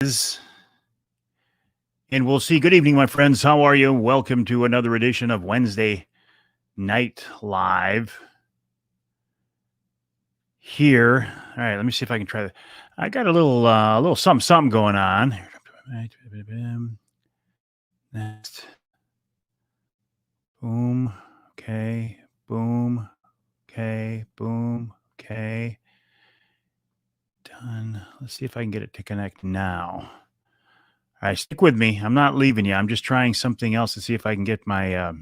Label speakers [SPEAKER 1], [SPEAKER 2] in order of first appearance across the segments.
[SPEAKER 1] And we'll see. Good evening, my friends. How are you? Welcome to another edition of Wednesday Night Live here. All right, let me see if I can try that. I got a little something going on. Next. Boom. Okay. Boom. Okay. Boom. Okay. Done. Let's see if I can get it to connect now. All right, stick with me. I'm not leaving you. I'm just trying something else to see if I can get my.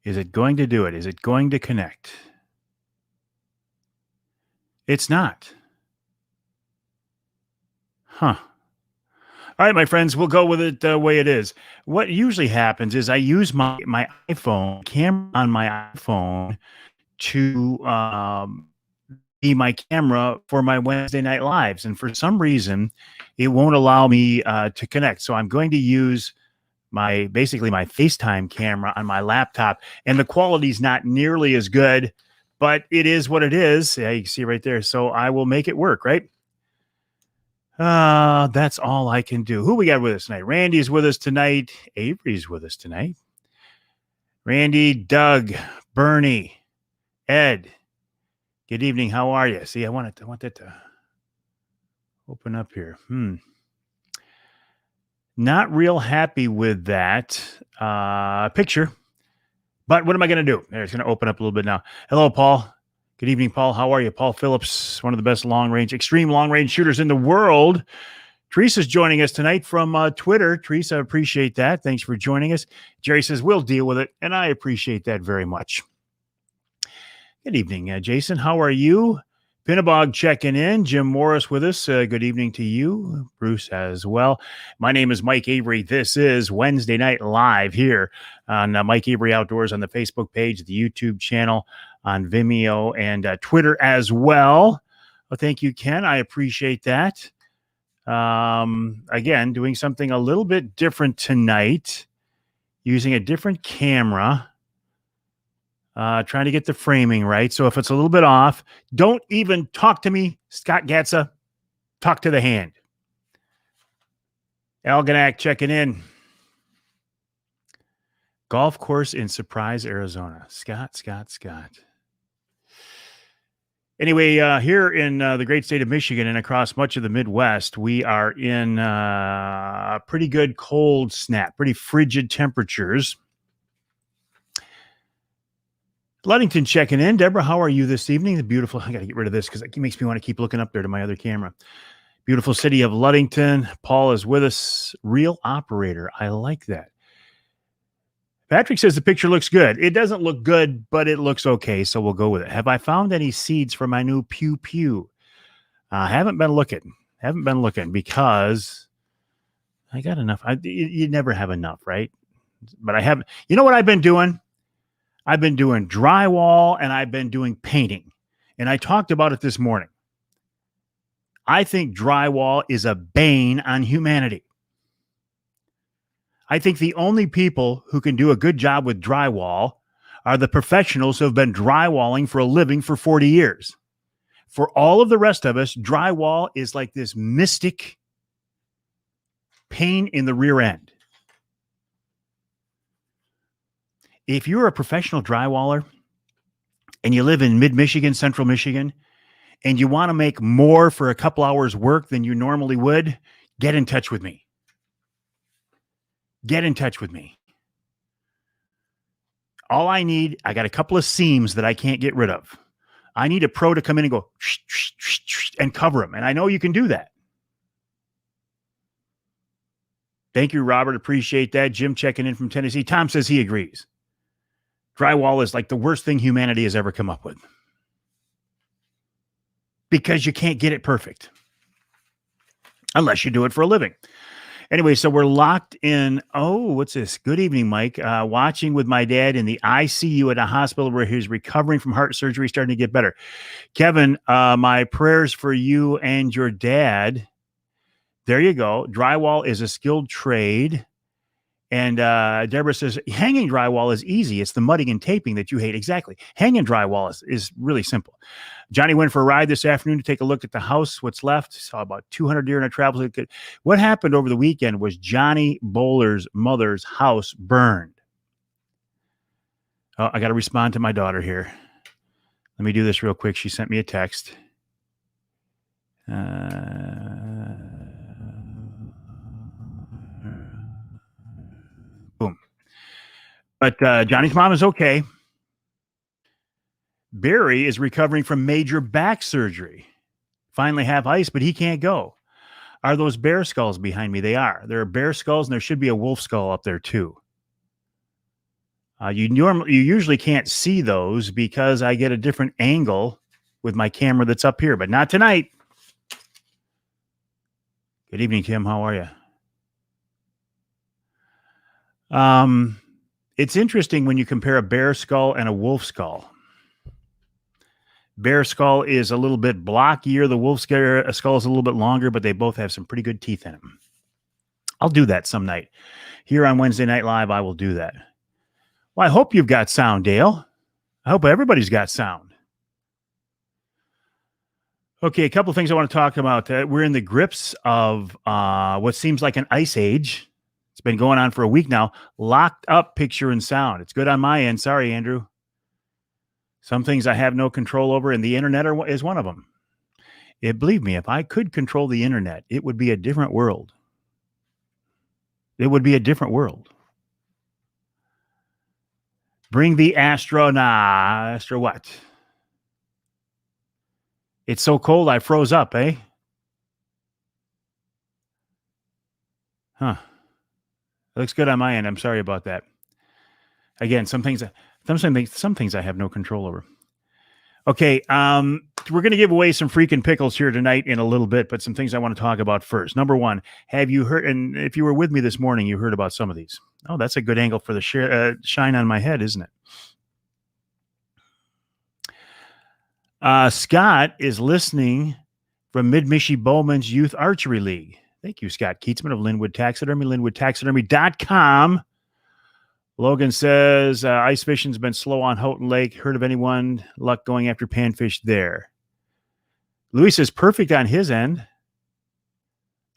[SPEAKER 1] Is it going to do it? Is it going to connect? It's not. Huh. All right, my friends, we'll go with it the way it is. What usually happens is I use my iPhone camera on my iPhone to be my camera for my Wednesday night lives, and for some reason, it won't allow me to connect. So I'm going to use my FaceTime camera on my laptop, and the quality's not nearly as good, but it is what it is. Yeah, you can see right there. So I will make it work, right? That's all I can do. Who we got with us tonight? Randy's with us tonight. Avery's with us tonight. Randy, Doug, Bernie, Ed. Good evening. How are you? See, I want that to open up here. Not real happy with that picture. But what am I going to do? There, it's going to open up a little bit now. Hello, Paul. Good evening, Paul. How are you? Paul Phillips, one of the best extreme long-range shooters in the world. Teresa's joining us tonight from Twitter. Teresa, appreciate that. Thanks for joining us. Jerry says, we'll deal with it, and I appreciate that very much. Good evening, Jason. How are you? Pinnabog checking in. Jim Morris with us. Good evening to you. Bruce as well. My name is Mike Avery. This is Wednesday Night Live here on Mike Avery Outdoors on the Facebook page, the YouTube channel, on Vimeo, and Twitter as well. Well, thank you, Ken. I appreciate that. Again, doing something a little bit different tonight, using a different camera. Trying to get the framing right. So if it's a little bit off, don't even talk to me, Scott Gatza. Talk to the hand. Algonac checking in. Golf course in Surprise, Arizona. Scott. Anyway, here in the great state of Michigan and across much of the Midwest, we are in a pretty good cold snap, pretty frigid temperatures. Ludington checking in. Deborah, how are you this evening? The beautiful, I got to get rid of this because it makes me want to keep looking up there to my other camera. Beautiful city of Ludington. Paul is with us. Real operator. I like that. Patrick says the picture looks good. It doesn't look good, but it looks okay, so we'll go with it. Have I found any seeds for my new Pew Pew? Haven't been looking because I got enough. You never have enough, right? But I have. You know what I've been doing? I've been doing drywall and I've been doing painting. And I talked about it this morning. I think drywall is a bane on humanity. I think the only people who can do a good job with drywall are the professionals who have been drywalling for a living for 40 years. For all of the rest of us, drywall is like this mystic pain in the rear end. If you're a professional drywaller and you live in mid-Michigan, central Michigan, and you want to make more for a couple hours work than you normally would, get in touch with me. All I need, I got a couple of seams that I can't get rid of. I need a pro to come in and go and cover them. And I know you can do that. Thank you, Robert. Appreciate that. Jim checking in from Tennessee. Tom says he agrees. Drywall is like the worst thing humanity has ever come up with because you can't get it perfect unless you do it for a living. Anyway, so we're locked in. Oh, what's this? Good evening, Mike. Watching with my dad in the ICU at a hospital where he's recovering from heart surgery, starting to get better. Kevin, my prayers for you and your dad. There you go. Drywall is a skilled trade. And Deborah says, hanging drywall is easy. It's the mudding and taping that you hate. Exactly. Hanging drywall is really simple. Johnny went for a ride this afternoon to take a look at the house, what's left. Saw about 200 deer in a travel. What happened over the weekend was Johnny Bowler's mother's house burned. Oh, I got to respond to my daughter here. Let me do this real quick. She sent me a text. Boom. But Johnny's mom is okay. Barry is recovering from major back surgery. Finally have ice, but he can't go. Are those bear skulls behind me? They are. There are bear skulls, and there should be a wolf skull up there too. You usually can't see those because I get a different angle with my camera that's up here, but not tonight. Good evening, Tim. How are you? It's interesting when you compare a bear skull and a wolf skull. Bear skull is a little bit blockier. The wolf skull is a little bit longer, but they both have some pretty good teeth in them. I'll do that some night. Here on Wednesday Night Live, I will do that. Well, I hope you've got sound, Dale. I hope everybody's got sound. Okay, a couple of things I want to talk about. We're in the grips of what seems like an ice age. It's been going on for a week now. Locked up picture and sound. It's good on my end. Sorry, Andrew. Some things I have no control over, and the internet is one of them. Believe me, if I could control the internet, it would be a different world. It would be a different world. Bring the Astro what? It's so cold I froze up, eh? Huh. It looks good on my end. I'm sorry about that. Again, some things I have no control over. Okay, we're going to give away some freaking pickles here tonight in a little bit, but some things I want to talk about first. Number one, have you heard, and if you were with me this morning, you heard about some of these. Oh, that's a good angle for the shine on my head, isn't it? Scott is listening from Mid-Michi Bowman's Youth Archery League. Thank you, Scott Keatsman of Linwood Taxidermy, linwoodtaxidermy.com. Logan says, ice fishing's been slow on Houghton Lake. Heard of anyone luck going after panfish there? Louis says, perfect on his end.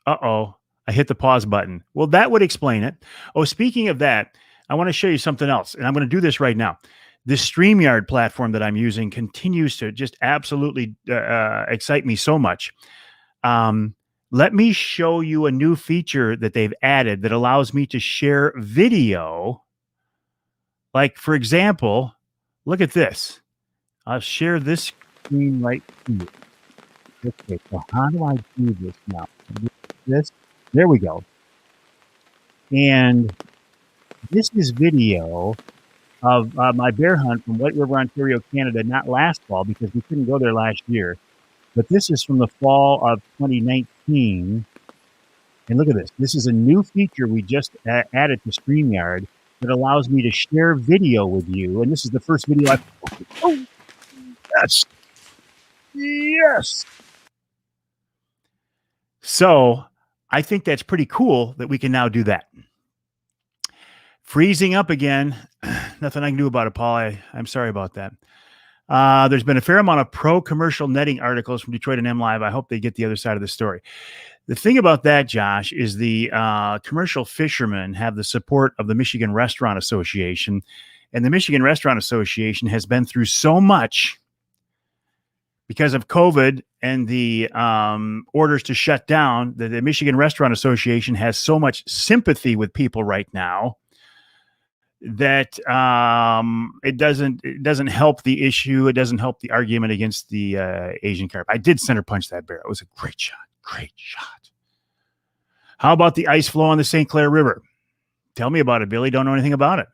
[SPEAKER 1] Uh-oh, I hit the pause button. Well, that would explain it. Oh, speaking of that, I want to show you something else, and I'm going to do this right now. This StreamYard platform that I'm using continues to just absolutely excite me so much. Let me show you a new feature that they've added that allows me to share video. Like, for example, look at this. I'll share this screen right here. Okay, so how do I do this now? There we go. And this is video of my bear hunt from White River, Ontario, Canada, not last fall because we couldn't go there last year. But this is from the fall of 2019. And look at this. This is a new feature we just added to StreamYard that allows me to share video with you. And this is the first video I've... Oh, yes. Yes. So I think that's pretty cool that we can now do that. Freezing up again. Nothing I can do about it, Paul. I'm sorry about that. There's been a fair amount of pro-commercial netting articles from Detroit and M Live. I hope they get the other side of the story. The thing about that, Josh, is the commercial fishermen have the support of the Michigan Restaurant Association. And the Michigan Restaurant Association has been through so much because of COVID and the orders to shut down. The Michigan Restaurant Association has so much sympathy with people right now that it doesn't help the issue. It doesn't help the argument against the Asian carp. I did center punch that bear. It was a great shot. Great shot. How about the ice flow on the St. Clair River? Tell me about it, Billy. Don't know anything about it.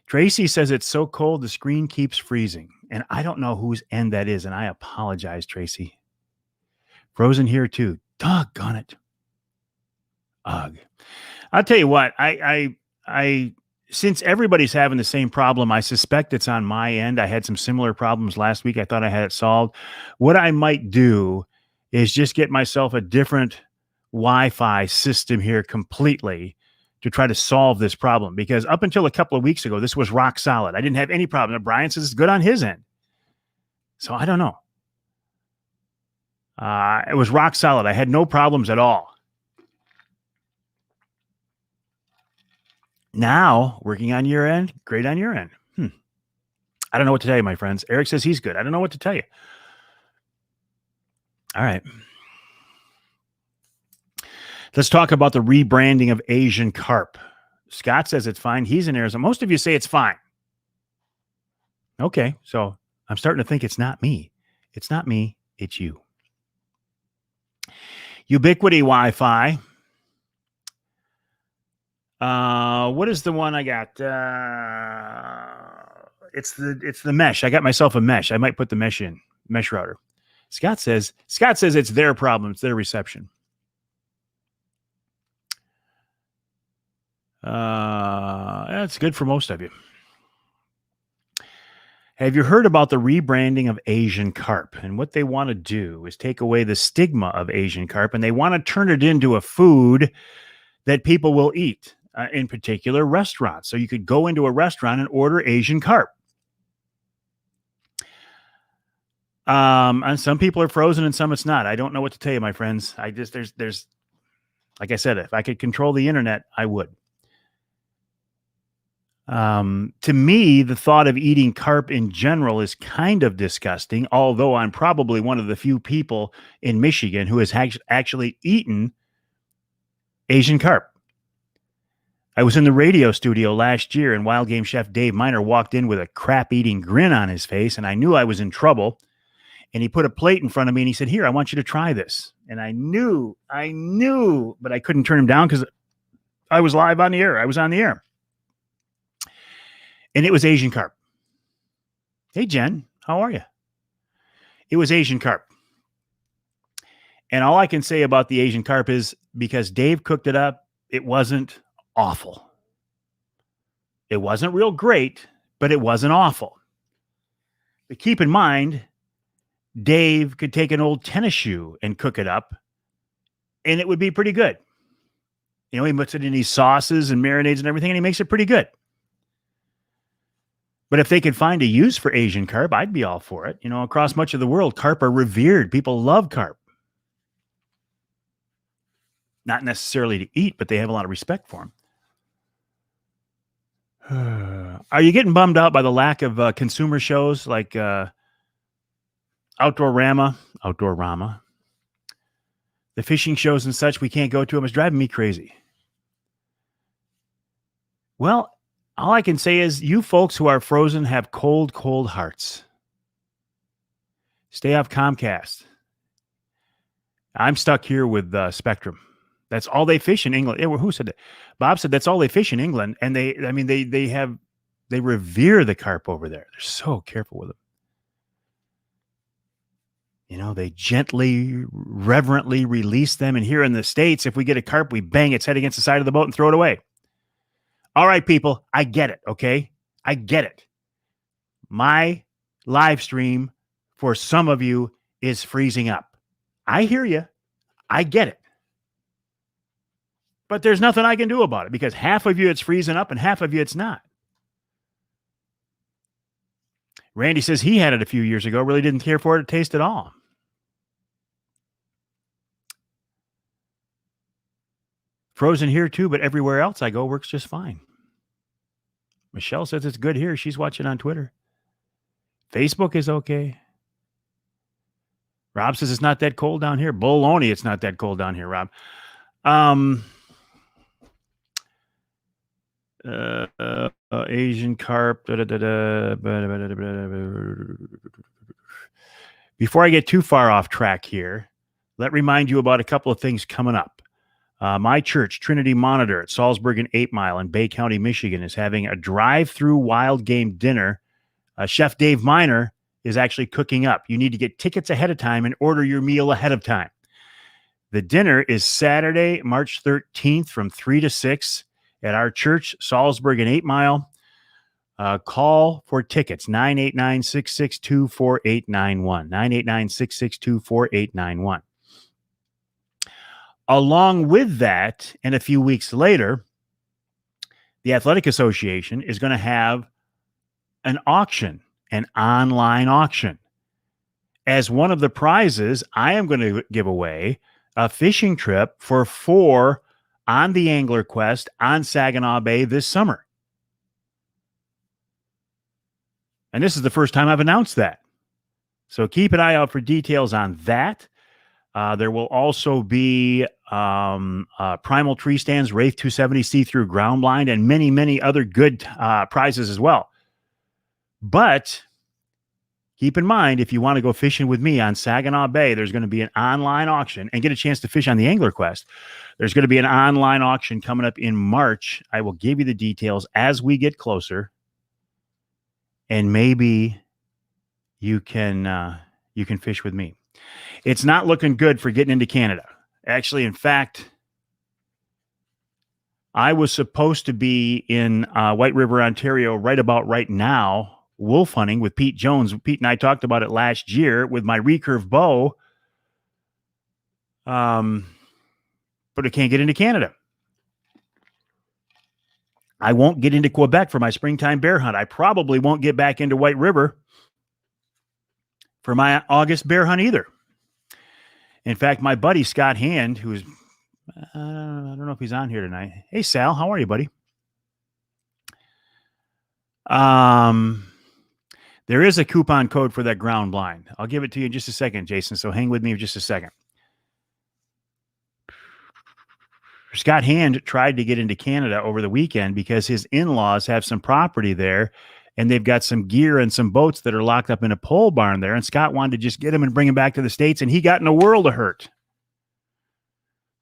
[SPEAKER 1] Tracy says it's so cold the screen keeps freezing. And I don't know whose end that is, and I apologize, Tracy. Frozen here too. Doggone it. Ugh. I'll tell you what, I since everybody's having the same problem, I suspect it's on my end. I had some similar problems last week. I thought I had it solved. What I might do is just get myself a different Wi-Fi system here completely to try to solve this problem, because up until a couple of weeks ago, this was rock solid. I didn't have any problem. And Brian says it's good on his end. So I don't know. It was rock solid. I had no problems at all. Now, working on your end, great on your end. I don't know what to tell you, my friends. Eric says he's good. I don't know what to tell you. All right. Let's talk about the rebranding of Asian carp. Scott says it's fine. He's in Arizona. Most of you say it's fine. Okay, so I'm starting to think it's not me. It's not me. It's you. Ubiquity Wi-Fi. What is the one I got? It's the mesh. I got myself a mesh. I might put the mesh router. Scott says it's their problem. It's their reception. That's good for most of you. Have you heard about the rebranding of Asian carp? And what they want to do is take away the stigma of Asian carp, and they want to turn it into a food that people will eat, in particular restaurants. So you could go into a restaurant and order Asian carp. And some people are frozen and some it's not. I don't know what to tell you, my friends. There's, like I said, if I could control the internet, I would. To me, the thought of eating carp in general is kind of disgusting, although I'm probably one of the few people in Michigan who has actually eaten Asian carp. I was in the radio studio last year, and Wild Game Chef Dave Miner walked in with a crap-eating grin on his face, and I knew I was in trouble. And he put a plate in front of me, and he said, "Here, I want you to try this." And I knew, but I couldn't turn him down because I was live on the air. I was on the air. And it was Asian carp. Hey, Jen, how are you? It was Asian carp. And all I can say about the Asian carp is because Dave cooked it up, it wasn't awful. It wasn't real great, but it wasn't awful. But keep in mind, Dave could take an old tennis shoe and cook it up, and it would be pretty good. You know, he puts it in these sauces and marinades and everything, and he makes it pretty good. But if they could find a use for Asian carp, I'd be all for it. You know, across much of the world, carp are revered. People love carp. Not necessarily to eat, but they have a lot of respect for them. Are you getting bummed out by the lack of consumer shows like Outdoor Rama, the fishing shows and such? We can't go to them. It's driving me crazy. Well, all I can say is you folks who are frozen have cold, cold hearts. Stay off Comcast. I'm stuck here with Spectrum. That's all they fish in England. Who said that? Bob said that's all they fish in England, and they revere the carp over there. They're so careful with them. You know, they gently, reverently release them. And here in the States, if we get a carp, we bang its head against the side of the boat and throw it away. All right, people, I get it, okay? I get it. My live stream for some of you is freezing up. I hear you. I get it. But there's nothing I can do about it because half of you it's freezing up and half of you it's not. Randy says he had it a few years ago, really didn't care for it to taste at all. Frozen here too, but everywhere else I go works just fine. Michelle says it's good here. She's watching on Twitter. Facebook is okay. Rob says it's not that cold down here. Baloney, it's not that cold down here, Rob. Asian carp. Before I get too far off track here, let me remind you about a couple of things coming up. My church, Trinity Monitor at Salzburg and 8 Mile in Bay County, Michigan, is having a drive-through wild game dinner. Chef Dave Miner is actually cooking up. You need to get tickets ahead of time and order your meal ahead of time. The dinner is Saturday, March 13th from 3 to 6 at our church, Salzburg and 8 Mile. Call for tickets, 989-662-4891, 989-662-4891. Along with that, and a few weeks later, the Athletic Association is going to have an auction, an online auction. As one of the prizes, I am going to give away a fishing trip for 4 on the Angler Quest on Saginaw Bay this summer. And this is the first time I've announced that. So keep an eye out for details on that. There will also be Primal Tree Stands, Wraith 270 see-through ground blind, and many, many other good prizes as well. But keep in mind, if you want to go fishing with me on Saginaw Bay, there's going to be an online auction and get a chance to fish on the Angler Quest. There's going to be an online auction coming up in March. I will give you the details as we get closer, and maybe you can fish with me. It's not looking good for getting into Canada. Actually, in fact, I was supposed to be in White River, Ontario right about right now, wolf hunting with Pete Jones. Pete and I talked about it last year with my recurve bow. But I can't get into Canada. I won't get into Quebec for my springtime bear hunt. I probably won't get back into White River for my August bear hunt either. In fact, my buddy Scott Hand, who's, I don't know if he's on here tonight. Hey, Sal, how are you, buddy? There is a coupon code for that ground blind. I'll give it to you in just a second, Jason. So hang with me for just a second. Scott Hand tried to get into Canada over the weekend because his in-laws have some property there, and they've got some gear and some boats that are locked up in a pole barn there. And Scott wanted to just get him and bring him back to the States, and he got in a world of hurt.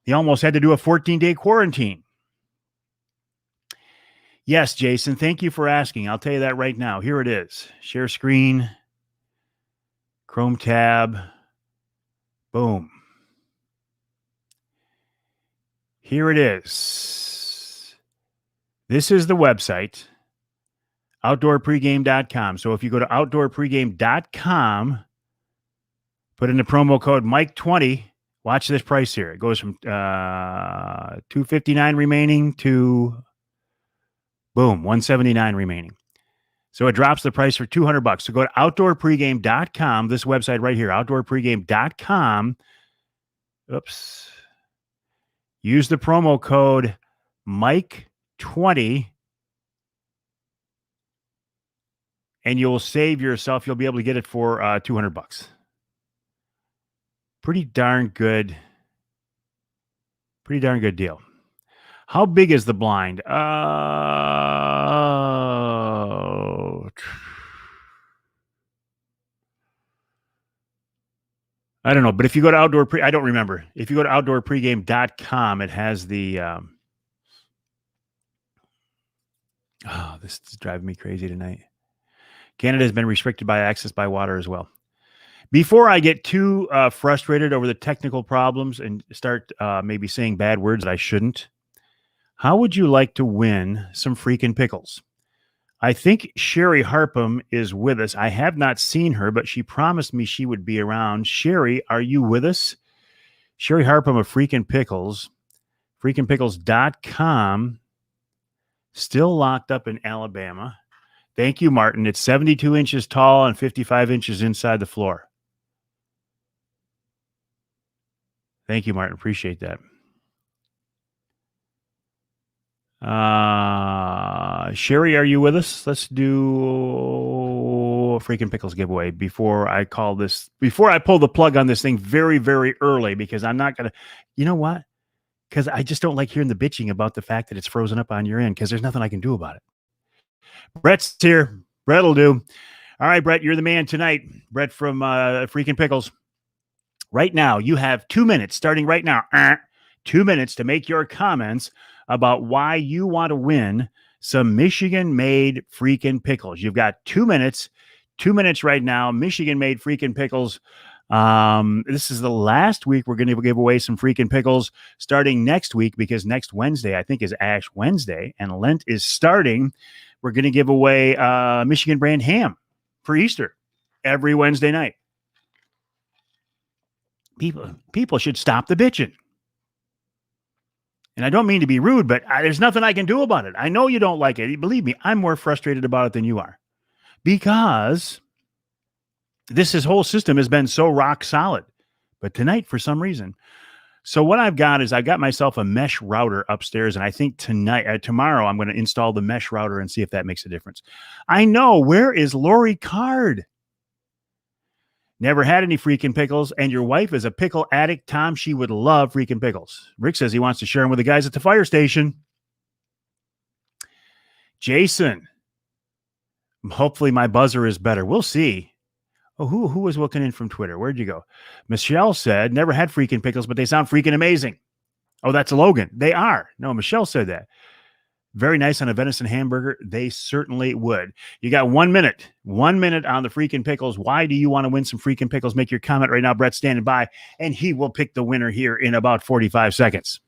[SPEAKER 1] He almost had to do a 14-day quarantine. Yes, Jason, thank you for asking. I'll tell you that right now. Here it is. Share screen, Chrome tab, boom. Here it is. This is the website, outdoorpregame.com. So if you go to outdoorpregame.com, put in the promo code Mike20, watch this price here. It goes from $259 remaining to boom, $179 remaining. So it drops the price for $200. So go to outdoorpregame.com, this website right here, outdoorpregame.com. Oops. Use the promo code Mike20 and you'll save yourself. You'll be able to get it for $200. Pretty darn good deal. How big is the blind? I don't know, but if you go to I don't remember. If you go to outdoorpregame.com, it has the, this is driving me crazy tonight. Canada has been restricted by access by water as well. Before I get too frustrated over the technical problems and start maybe saying bad words that I shouldn't, how would you like to win some freaking pickles? I think Sherry Harpham is with us. I have not seen her, but she promised me she would be around. Sherry, are you with us? Sherry Harpham of Freakin' Pickles, freakinpickles.com, still locked up in Alabama. Thank you, Martin. It's 72 inches tall and 55 inches inside the floor. Thank you, Martin. Appreciate that. Sherry, are you with us? Let's do a Freakin' Pickles giveaway before I pull the plug on this thing very, very early, because I'm not going to, you know what? Because I just don't like hearing the bitching about the fact that it's frozen up on your end, because there's nothing I can do about it. Brett's here. Brett will do. All right, Brett, you're the man tonight. Brett from Freakin' Pickles. Right now, you have 2 minutes, starting right now, 2 minutes to make your comments about why you want to win some Michigan-made freaking pickles. You've got 2 minutes. 2 minutes right now. Michigan-made freaking pickles. This is the last week we're going to give away some freaking pickles, starting next week, because next Wednesday, I think, is Ash Wednesday, and Lent is starting. We're going to give away Michigan brand ham for Easter every Wednesday night. People should stop the bitching. And I don't mean to be rude, but there's nothing I can do about it. I know you don't like it. Believe me, I'm more frustrated about it than you are because this whole system has been so rock solid. But tonight, for some reason, so what I've got is I got myself a mesh router upstairs, and I think tomorrow, I'm going to install the mesh router and see if that makes a difference. I know. Where is Lori Card? Never had any freaking pickles, and your wife is a pickle addict. Tom, she would love freaking pickles. Rick says he wants to share them with the guys at the fire station. Jason, hopefully my buzzer is better. We'll see. Oh, who was looking in from Twitter? Where'd you go? Michelle said, never had freaking pickles, but they sound freaking amazing. Oh, that's Logan. They are. No, Michelle said that. Very nice on a venison hamburger. They certainly would. You got 1 minute. 1 minute on the freaking pickles. Why do you want to win some freaking pickles? Make your comment right now. Brett's standing by, and he will pick the winner here in about 45 seconds.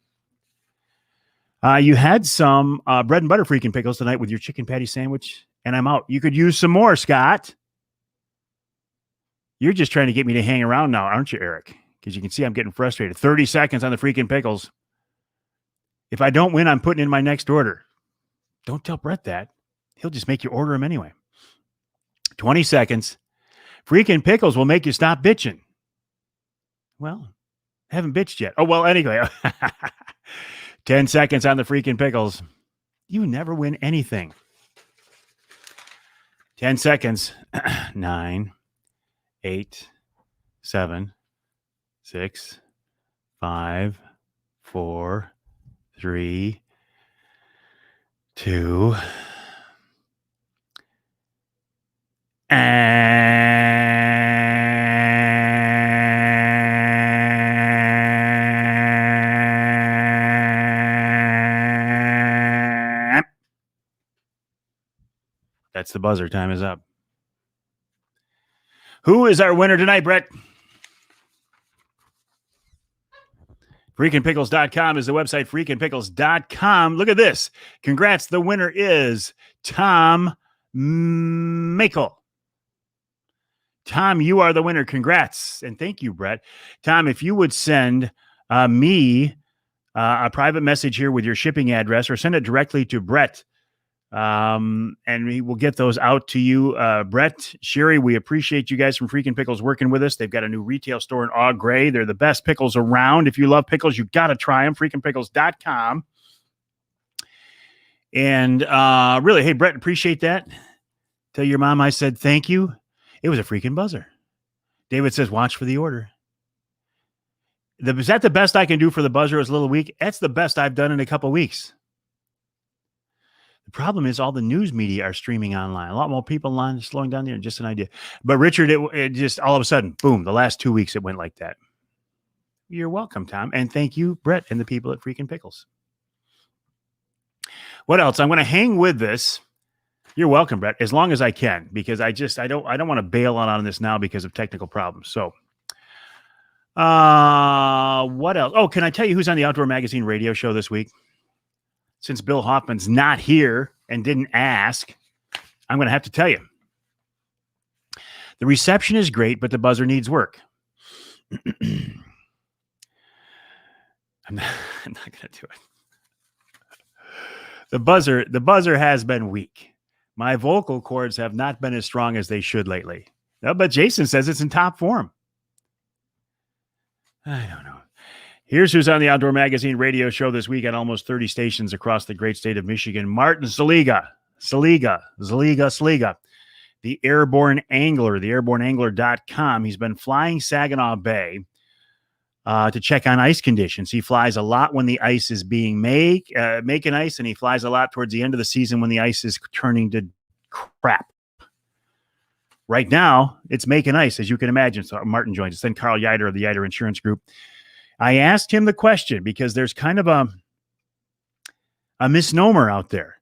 [SPEAKER 1] You had some bread and butter freaking pickles tonight with your chicken patty sandwich, and I'm out. You could use some more, Scott. You're just trying to get me to hang around now, aren't you, Eric? Because you can see I'm getting frustrated. 30 seconds on the freaking pickles. If I don't win, I'm putting in my next order. Don't tell Brett that. He'll just make you order them anyway. 20 seconds. Freaking pickles will make you stop bitching. Well, I haven't bitched yet. Oh, well, anyway. 10 seconds on the freaking pickles. You never win anything. 10 seconds. 9, 8, 7, 6, 5, 4, 3, 2, and that's the buzzer. Time is up. Who is our winner tonight, Brett? FreakinPickles.com is the website, FreakinPickles.com. Look at this. Congrats. The winner is Tom Mickle. Tom, you are the winner. Congrats. And thank you, Brett. Tom, if you would send me a private message here with your shipping address or send it directly to Brett, and we will get those out to you. Brett, Sherry, we appreciate you guys from Freakin' Pickles working with us. They've got a new retail store in Au Gres. They're the best pickles around. If you love pickles, you got to try them. FreakinPickles.com. And really, hey, Brett, appreciate that. Tell your mom I said thank you. It was a freaking buzzer. David says, watch for the order. Is that the best I can do for the buzzer? It was a little weak. That's the best I've done in a couple weeks. The problem is all the news media are streaming online. A lot more people online, slowing down there. Just an idea. But Richard, it just all of a sudden, boom, the last 2 weeks it went like that. You're welcome, Tom. And thank you, Brett, and the people at Freakin' Pickles. What else? I'm going to hang with this. You're welcome, Brett, as long as I can, because I don't want to bail on this now because of technical problems. So what else? Oh, can I tell you who's on the Outdoor Magazine radio show this week? Since Bill Hoffman's not here and didn't ask, I'm going to have to tell you. The reception is great, but the buzzer needs work. I'm not going to do it. The buzzer has been weak. My vocal cords have not been as strong as they should lately. No, but Jason says it's in top form. I don't know. Here's who's on the Outdoor Magazine radio show this week on almost 30 stations across the great state of Michigan. Martin Saliga, the Airborne Angler, theairborneangler.com. He's been flying Saginaw Bay to check on ice conditions. He flies a lot when the ice is being making ice, and he flies a lot towards the end of the season when the ice is turning to crap. Right now, it's making ice, as you can imagine. So Martin joins us. Then Carl Yider of the Yider Insurance Group. I asked him the question because there's kind of a misnomer out there.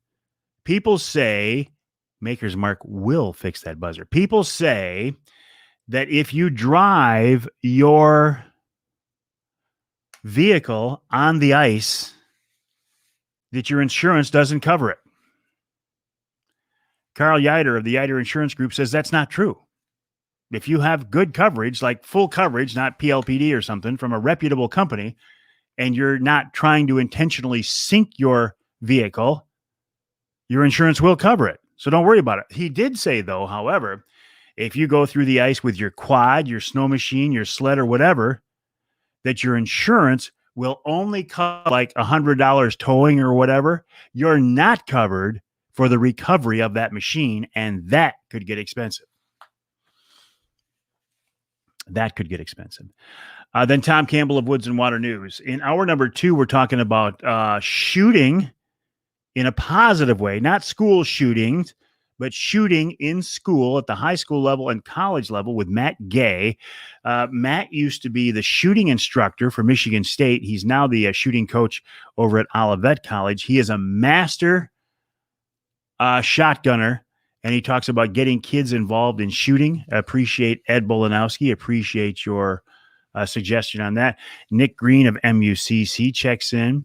[SPEAKER 1] People say, Maker's Mark will fix that buzzer. People say that if you drive your vehicle on the ice, that your insurance doesn't cover it. Carl Yider of the Yider Insurance Group says that's not true. If you have good coverage, like full coverage, not PLPD or something, from a reputable company, and you're not trying to intentionally sink your vehicle, your insurance will cover it. So don't worry about it. He did say, though, however, if you go through the ice with your quad, your snow machine, your sled, or whatever, that your insurance will only cover like $100 towing or whatever. You're not covered for the recovery of that machine, and that could get expensive. That could get expensive. Then Tom Campbell of Woods and Water News. In hour number 2, we're talking about shooting in a positive way, not school shootings, but shooting in school at the high school level and college level with Matt Gay. Matt used to be the shooting instructor for Michigan State. He's now the shooting coach over at Olivet College. He is a master shotgunner, and he talks about getting kids involved in shooting. I appreciate Ed Bolanowski. Appreciate your suggestion on that. Nick Green of MUCC checks in,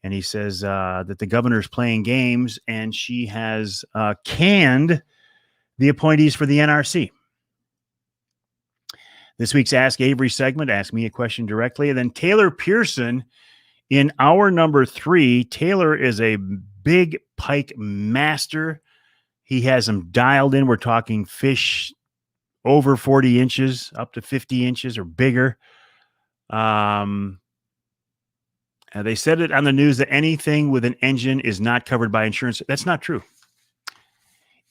[SPEAKER 1] and he says that the governor's playing games, and she has canned the appointees for the NRC. This week's Ask Avery segment, Ask Me a Question Directly. And then Taylor Pearson in hour number 3. Taylor is a big pike master. He has them dialed in. We're talking fish over 40 inches, up to 50 inches or bigger. They said it on the news that anything with an engine is not covered by insurance. That's not true.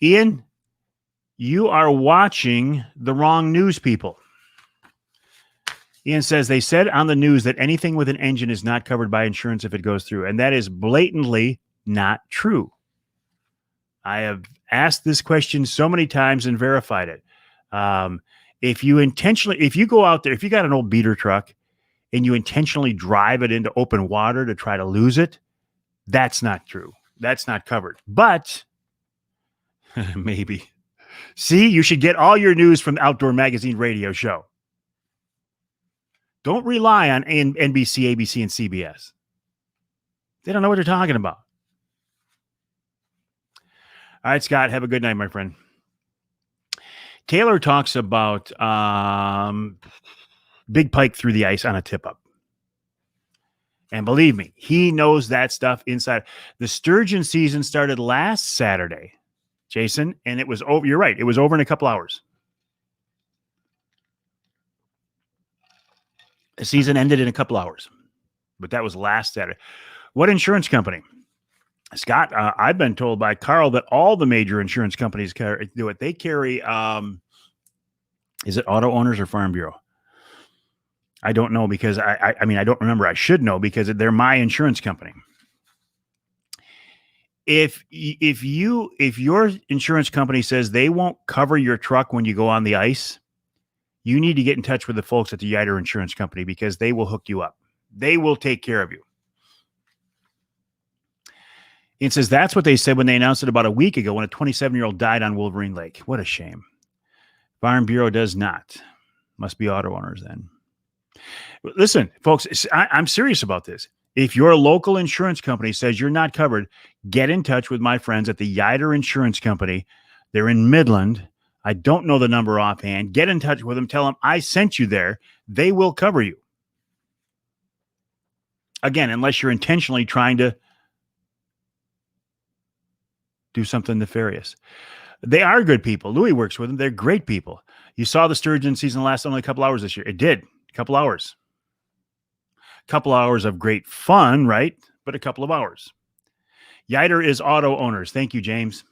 [SPEAKER 1] Ian, you are watching the wrong news, people. Ian says they said on the news that anything with an engine is not covered by insurance if it goes through, and that is blatantly not true. I have asked this question so many times and verified it. If you go out there, if you got an old beater truck and you intentionally drive it into open water to try to lose it, that's not true. That's not covered. But maybe. See, you should get all your news from the Outdoor Magazine radio show. Don't rely on NBC, ABC, and CBS. They don't know what they're talking about. All right, Scott, have a good night, my friend. Taylor talks about big pike through the ice on a tip-up. And believe me, he knows that stuff inside. The sturgeon season started last Saturday, Jason, and it was over. You're right. It was over in a couple hours. The season ended in a couple hours, but that was last Saturday. What insurance company? Scott, I've been told by Carl that all the major insurance companies do it. They carry, is it Auto Owners or Farm Bureau? I don't know because I don't remember. I should know because they're my insurance company. If your insurance company says they won't cover your truck when you go on the ice, you need to get in touch with the folks at the Yider Insurance Company because they will hook you up. They will take care of you. It says that's what they said when they announced it about a week ago when a 27-year-old died on Wolverine Lake. What a shame. Farm Bureau does not. Must be Auto Owners then. Listen, folks, I'm serious about this. If your local insurance company says you're not covered, get in touch with my friends at the Yider Insurance Company. They're in Midland. I don't know the number offhand. Get in touch with them. Tell them I sent you there. They will cover you. Again, unless you're intentionally trying to do something nefarious. They are good people. Louis works with them. They're great people. You saw the sturgeon season last only a couple hours this year. It did. A couple hours. A couple hours of great fun, right? But a couple of hours. Yider is Auto Owners. Thank you, James.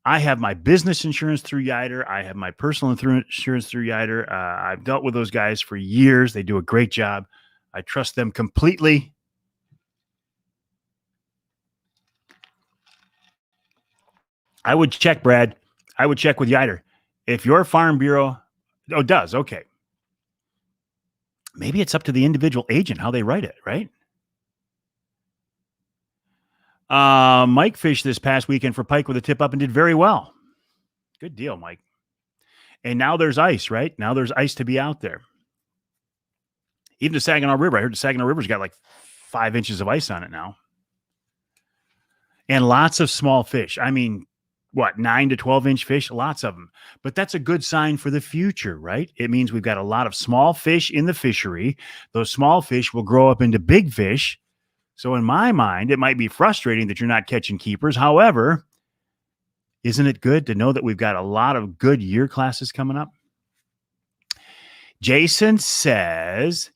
[SPEAKER 1] I have my business insurance through Yider. I have my personal insurance through Yider. I've dealt with those guys for years. They do a great job. I trust them completely. I would check, Brad. I would check with Yider. If your Farm Bureau, does, okay. Maybe it's up to the individual agent how they write it, right? Mike fished this past weekend for pike with a tip up and did very well. Good deal, Mike. And now there's ice, right? Now there's ice to be out there. Even the Saginaw River. I heard the Saginaw River's got like 5 inches of ice on it now. And lots of small fish. I mean, what, 9 to 12-inch fish? Lots of them. But that's a good sign for the future, right? It means we've got a lot of small fish in the fishery. Those small fish will grow up into big fish. So in my mind, it might be frustrating that you're not catching keepers. However, isn't it good to know that we've got a lot of good year classes coming up? Jason says,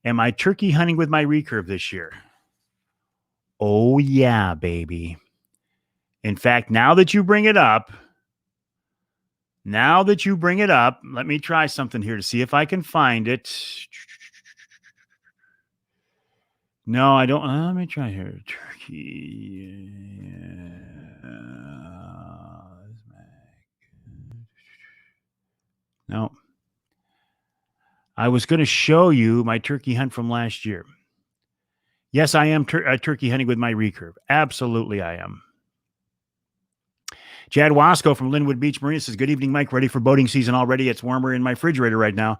[SPEAKER 1] am I turkey hunting with my recurve this year? Oh, yeah, baby. In fact, now that you bring it up, let me try something here to see if I can find it. No, I don't. Let me try here. Turkey. No. I was going to show you my turkey hunt from last year. Yes, I am turkey hunting with my recurve. Absolutely, I am. Chad Wasco from Linwood Beach Marina says, good evening, Mike. Ready for boating season already? It's warmer in my refrigerator right now.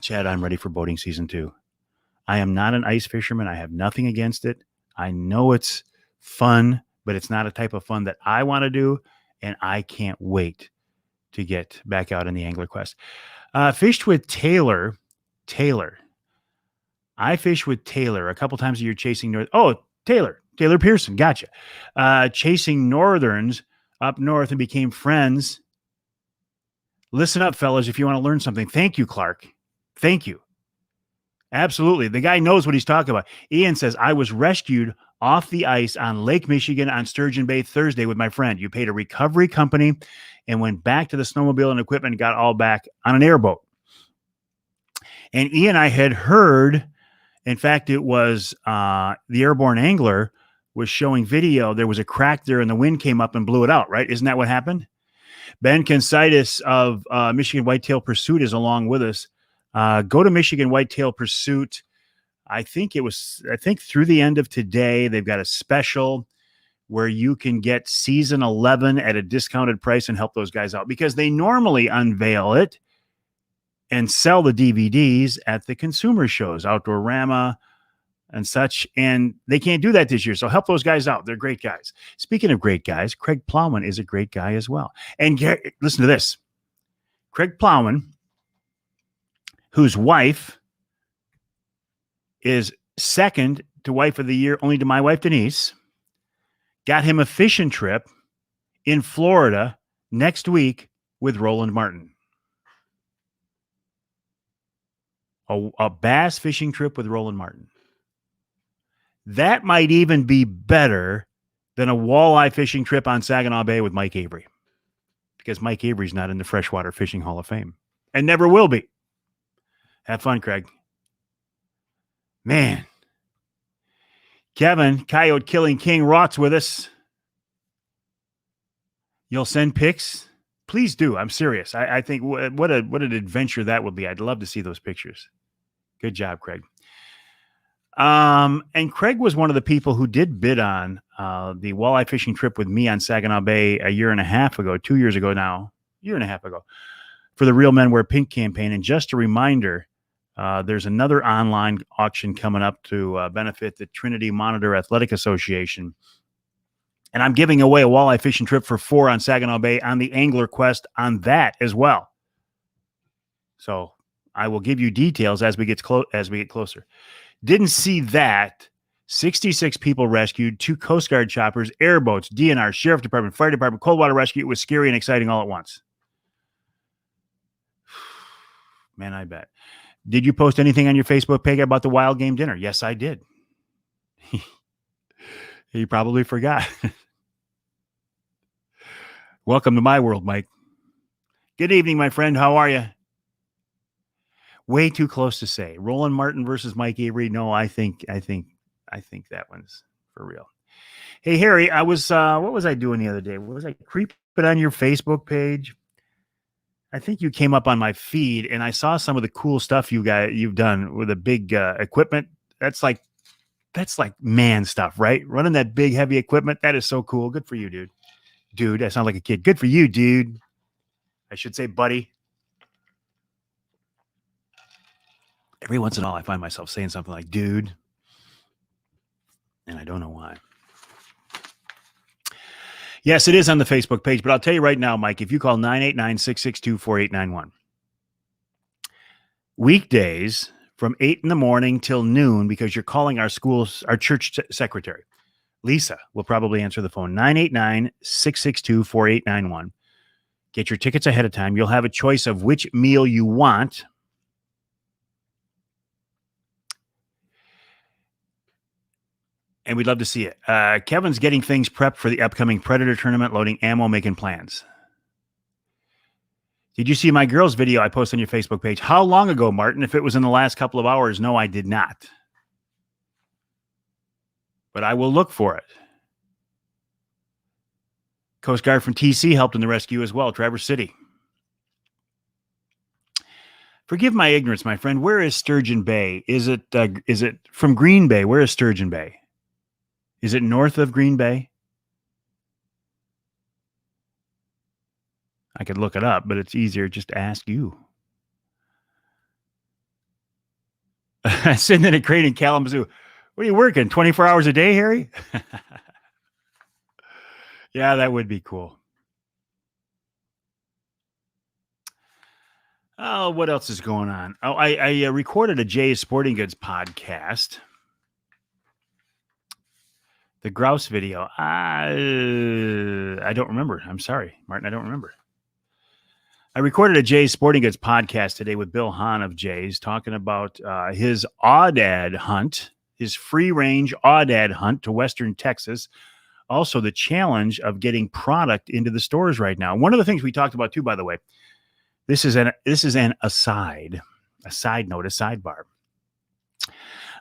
[SPEAKER 1] Chad, I'm ready for boating season too. I am not an ice fisherman. I have nothing against it. I know it's fun, but it's not a type of fun that I want to do, and I can't wait to get back out in the angler quest. Fished with Taylor. I fish with Taylor a couple times a year chasing north. Oh, Taylor Pearson. Gotcha. Chasing northerns up north and became friends. Listen up, fellas, if you want to learn something. Thank you, Clark. Thank you. Absolutely. The guy knows what he's talking about. Ian says, I was rescued off the ice on Lake Michigan on Sturgeon Bay Thursday with my friend. You paid a recovery company and went back to the snowmobile and equipment and got all back on an airboat. And Ian and I had heard, in fact, it was the Airborne Angler was showing video. There was a crack there and the wind came up and blew it out, right? Isn't that what happened? Ben Consitis of Michigan Whitetail Pursuit is along with us. Go to Michigan Whitetail Pursuit. I think through the end of today, they've got a special where you can get season 11 at a discounted price and help those guys out, because they normally unveil it and sell the DVDs at the consumer shows, Outdoorama and such. And they can't do that this year. So help those guys out. They're great guys. Speaking of great guys, Craig Plowman is a great guy as well. And listen to this. Craig Plowman, whose wife is second to wife of the year, only to my wife, Denise, got him a fishing trip in Florida next week with Roland Martin. A bass fishing trip with Roland Martin. That might even be better than a walleye fishing trip on Saginaw Bay with Mike Avery, because Mike Avery's not in the Freshwater Fishing Hall of Fame and never will be. Have fun, Craig. Man. Kevin, Coyote Killing King, Rott's with us. You'll send pics? Please do. I'm serious. I think what an adventure that would be. I'd love to see those pictures. Good job, Craig. And Craig was one of the people who did bid on the walleye fishing trip with me on Saginaw Bay a year and a half ago, 2 years ago now, year and a half ago, for the Real Men Wear Pink campaign. And just a reminder, there's another online auction coming up to benefit the Trinity Monitor Athletic Association. And I'm giving away a walleye fishing trip for 4 on Saginaw Bay on the Angler Quest on that as well. So I will give you details as we get closer. Didn't see that. 66 people rescued, 2 Coast Guard choppers, airboats, DNR, Sheriff Department, Fire Department, Cold Water Rescue. It was scary and exciting all at once. Man, I bet. Did you post anything on your Facebook page about the wild game dinner? Yes, I did. You probably forgot. Welcome to my world, Mike. Good evening, my friend. How are you? Way too close to say. Roland Martin versus Mike Avery. No, I think that one's for real. Hey, Harry, I was what was I doing the other day? Was I creeping on your Facebook page? I think you came up on my feed and I saw some of the cool stuff you've done with the big equipment. That's like man stuff, right? Running that big heavy equipment. That is so cool. Good for you, dude. Dude, I sound like a kid. Good for you, dude. I should say, buddy. Every once in a while, I find myself saying something like, dude, and I don't know why. Yes, it is on the Facebook page, but I'll tell you right now, Mike, if you call 989-662-4891, weekdays from 8 in the morning till noon, because you're calling our church secretary, Lisa, will probably answer the phone. 989-662-4891. Get your tickets ahead of time. You'll have a choice of which meal you want. And we'd love to see it. Kevin's getting things prepped for the upcoming Predator tournament, loading ammo, making plans. Did you see my girls' video I posted on your Facebook page? How long ago, Martin? If it was in the last couple of hours, no, I did not. But I will look for it. Coast Guard from TC helped in the rescue as well, Traverse City. Forgive my ignorance, my friend. Where is Sturgeon Bay? Is it from Green Bay? Where is Sturgeon Bay? Is it north of Green Bay? I could look it up, but it's easier just to ask you. Sitting in a crate in Kalamazoo. What are you working? 24 hours a day, Harry? Yeah, that would be cool. Oh, what else is going on? Oh, I recorded a Jay's Sporting Goods podcast. The grouse video. I don't remember. I'm sorry, Martin. I don't remember. I recorded a Jay's Sporting Goods podcast today with Bill Hahn of Jay's, talking about his aoudad hunt, his free-range aoudad hunt to Western Texas. Also, the challenge of getting product into the stores right now. One of the things we talked about too, by the way, this is an aside, a side note, a sidebar.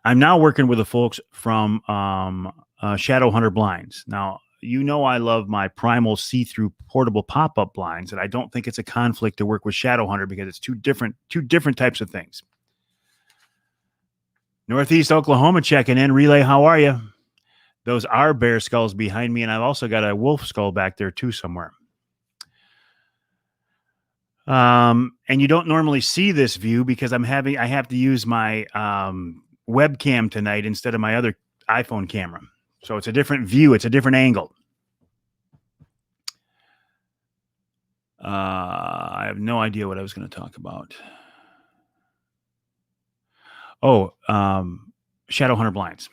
[SPEAKER 1] I'm now working with the folks from Shadow Hunter Blinds. Now, you know I love my primal see-through portable pop-up blinds, and I don't think it's a conflict to work with Shadow Hunter because it's two different types of things. Northeast Oklahoma checking in. Relay, how are you? Those are bear skulls behind me, and I've also got a wolf skull back there too somewhere. And you don't normally see this view because I have to use my webcam tonight instead of my other iPhone camera. So it's a different view. It's a different angle. I have no idea what I was going to talk about. Oh, Shadow Hunter Blinds.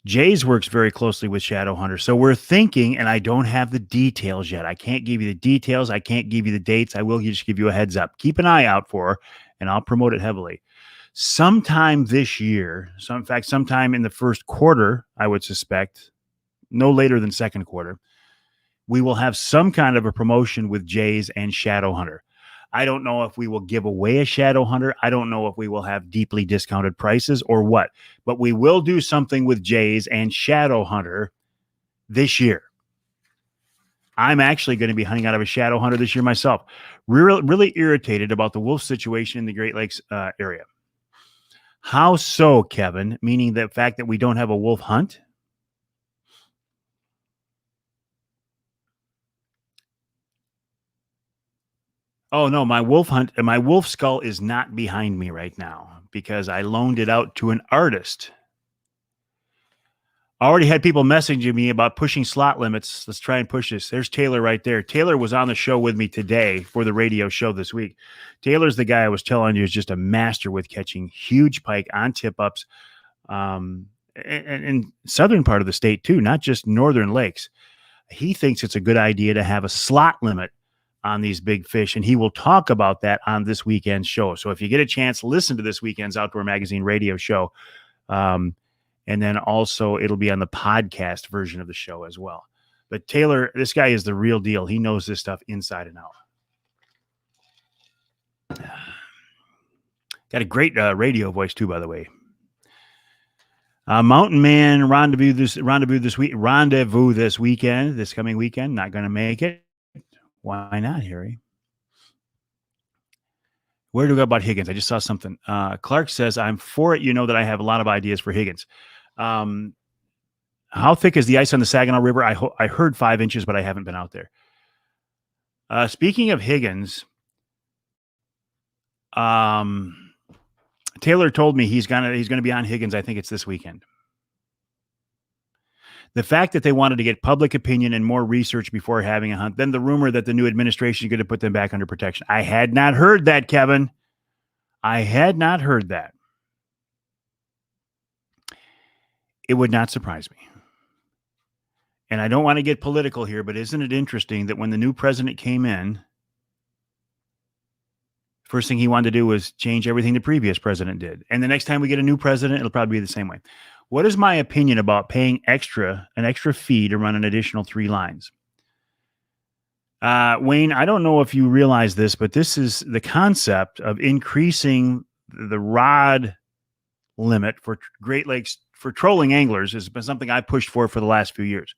[SPEAKER 1] Jay's works very closely with Shadow Hunter. So we're thinking, and I don't have the details yet. I can't give you the details. I can't give you the dates. I will just give you a heads up. Keep an eye out for, and I'll promote it heavily. Sometime this year, sometime in the first quarter, I would suspect, no later than second quarter, we will have some kind of a promotion with Jay's and Shadow Hunter. I don't know if we will give away a Shadow Hunter. I don't know if we will have deeply discounted prices or what, but we will do something with Jay's and Shadow Hunter this year. I'm actually going to be hunting out of a Shadow Hunter this year myself. Really irritated about the wolf situation in the Great Lakes area. How so, Kevin? Meaning the fact that we don't have a wolf hunt? Oh no, my wolf skull is not behind me right now because I loaned it out to an artist. I already had people messaging me about pushing slot limits. Let's try and push this. There's Taylor right there. Taylor was on the show with me today for the radio show this week. Taylor's the guy I was telling you is just a master with catching huge pike on tip-ups in southern part of the state too, not just northern lakes. He thinks it's a good idea to have a slot limit on these big fish, and he will talk about that on this weekend's show. So if you get a chance, listen to this weekend's Outdoor Magazine radio show. And then also it'll be on the podcast version of the show as well. But Taylor, this guy is the real deal. He knows this stuff inside and out. Got a great radio voice too, by the way. Mountain Man rendezvous this coming weekend. Not going to make it. Why not, Harry? Where do we go about Higgins? I just saw something. Clark says, I'm for it. You know that I have a lot of ideas for Higgins. How thick is the ice on the Saginaw River? I heard 5 inches, but I haven't been out there. Speaking of Higgins, Taylor told me he's gonna be on Higgins. I think it's this weekend. The fact that they wanted to get public opinion and more research before having a hunt, then the rumor that the new administration is going to put them back under protection. I had not heard that, Kevin. I had not heard that. It would not surprise me. And I don't want to get political here, but isn't it interesting that when the new president came in, first thing he wanted to do was change everything the previous president did. And the next time we get a new president, it'll probably be the same way. What is my opinion about paying an extra fee to run an additional 3 lines? Wayne, I don't know if you realize this, but this is the concept of increasing the rod limit for Great Lakes for trolling anglers has been something I pushed for the last few years.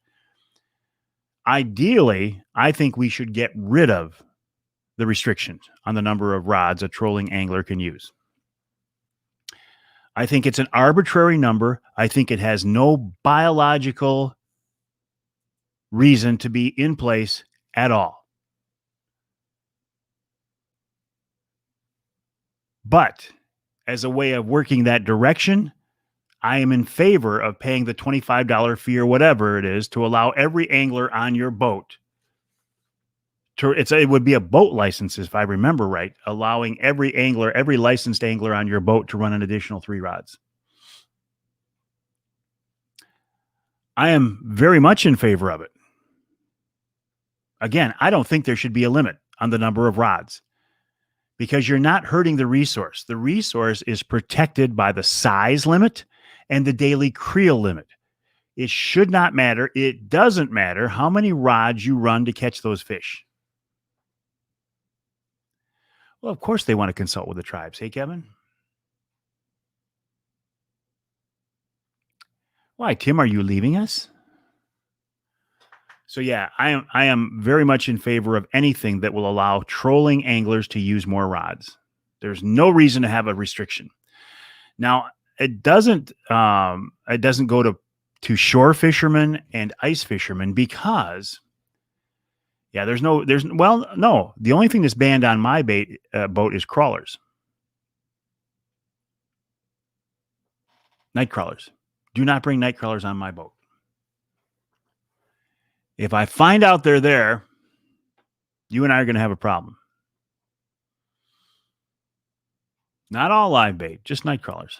[SPEAKER 1] Ideally, I think we should get rid of the restrictions on the number of rods a trolling angler can use. I think it's an arbitrary number. I think it has no biological reason to be in place at all. But as a way of working that direction, I am in favor of paying the $25 fee or whatever it is to allow every angler on your boat it would be a boat license, if I remember right, allowing every licensed angler on your boat to run an additional 3 rods. I am very much in favor of it. Again, I don't think there should be a limit on the number of rods because you're not hurting the resource. The resource is protected by the size limit and the daily creel limit. It should not matter. It doesn't matter how many rods you run to catch those fish. Well, of course they want to consult with the tribes. Hey, Kevin? Why, Tim, are you leaving us? So yeah, I am very much in favor of anything that will allow trolling anglers to use more rods. There's no reason to have a restriction. Now, it doesn't go to shore fishermen and ice fishermen because no. The only thing that's banned on my boat is crawlers. Night crawlers. Do not bring night crawlers on my boat. If I find out they're there, you and I are going to have a problem. Not all live bait, just night crawlers.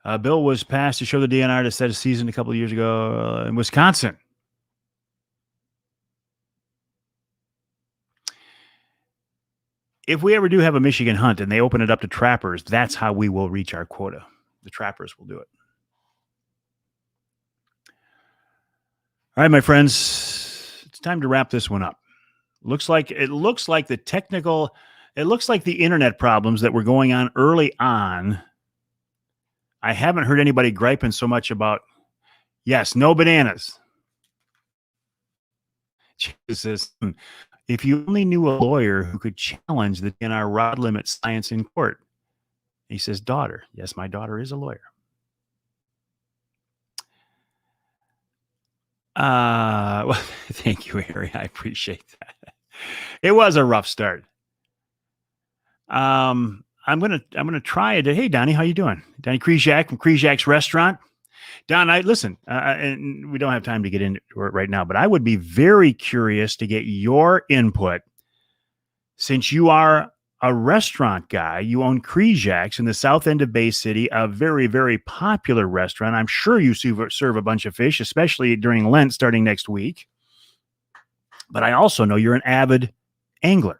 [SPEAKER 1] A bill was passed to show the DNR to set a season a couple of years ago in Wisconsin. If we ever do have a Michigan hunt and they open it up to trappers, that's how we will reach our quota. The trappers will do it. All right, my friends, it's time to wrap this one up. It looks like the internet problems that were going on early on. I haven't heard anybody griping so much about, yes, no bananas. Jesus, if you only knew a lawyer who could challenge the DNR rod limit science in court. He says, daughter. Yes, my daughter is a lawyer. Well, thank you, Harry. I appreciate that. It was a rough start. I'm gonna try it. Hey, Donnie, how you doing? Donnie Krzyzak from Krzyzak's Restaurant. Don, listen, and we don't have time to get into it right now, but I would be very curious to get your input since you are a restaurant guy. You own Krzyzak's in the south end of Bay City, a very, very popular restaurant. I'm sure you serve a bunch of fish, especially during Lent starting next week. But I also know you're an avid angler.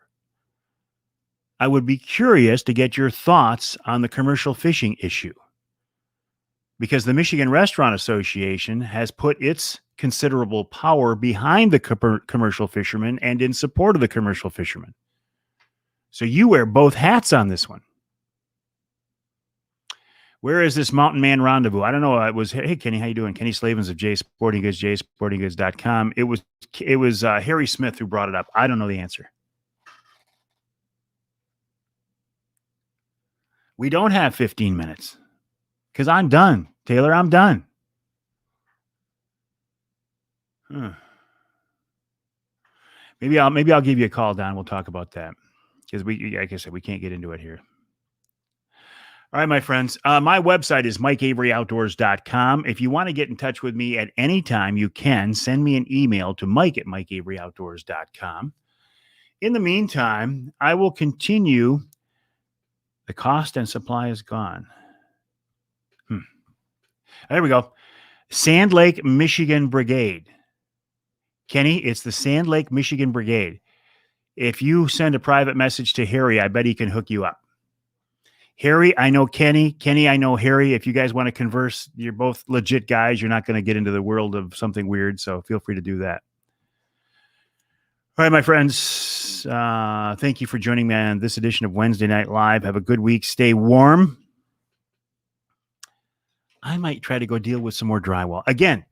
[SPEAKER 1] I would be curious to get your thoughts on the commercial fishing issue because the Michigan Restaurant Association has put its considerable power behind the commercial fishermen and in support of the commercial fishermen. So you wear both hats on this one. Where is this Mountain Man Rendezvous? I don't know. It was, hey, Kenny, how you doing? Kenny Slavens of J Sporting Goods, jsportinggoods.com. It was Harry Smith who brought it up. I don't know the answer. We don't have 15 minutes because I'm done. Taylor, I'm done. Maybe I'll give you a call, Don. We'll talk about that because like I said, we can't get into it here. All right, my friends. My website is mikeaveryoutdoors.com. If you want to get in touch with me at any time, you can send me an email to mike@mikeaveryoutdoors.com. In the meantime, I will continue. The cost and supply is gone. There we go. Sand Lake, Michigan Brigade. Kenny, it's the Sand Lake, Michigan Brigade. If you send a private message to Harry, I bet he can hook you up. Harry, I know Kenny. Kenny, I know Harry. If you guys want to converse, you're both legit guys. You're not going to get into the world of something weird, so feel free to do that. All right, my friends. Thank you for joining me on this edition of Wednesday Night Live. Have a good week. Stay warm. I might try to go deal with some more drywall. Again,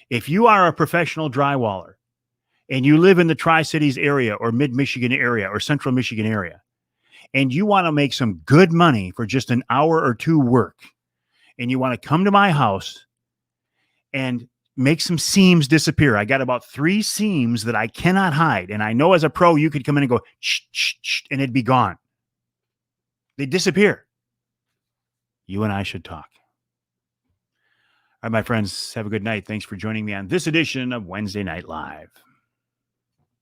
[SPEAKER 1] if you are a professional drywaller and you live in the Tri-Cities area or mid-Michigan area or central Michigan area, and you want to make some good money for just an hour or two work, and you want to come to my house and make some seams disappear. I got about 3 seams that I cannot hide. And I know as a pro, you could come in and go, shh, shh, shh, and it'd be gone. They disappear. You and I should talk. All right, my friends, have a good night. Thanks for joining me on this edition of Wednesday Night Live.